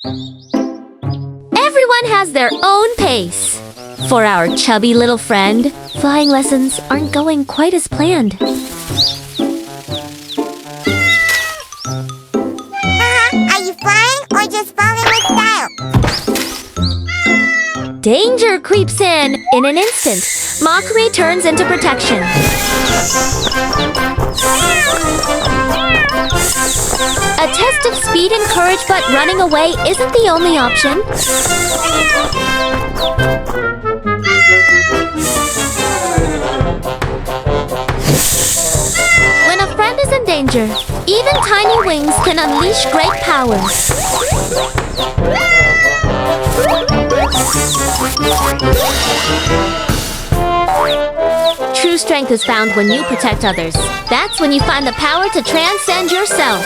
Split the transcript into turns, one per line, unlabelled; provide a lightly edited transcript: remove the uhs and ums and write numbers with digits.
Everyone has their own pace. For our chubby little friend, flying lessons aren't going quite as planned.
Are you flying or just falling with style?
Danger creeps in an instant. Mockery turns into protection. A test of speed and courage, but running away isn't the only option. When a friend is in danger, even tiny wings can unleash great power. True strength is found when you protect others. That's when you find the power to transcend yourself.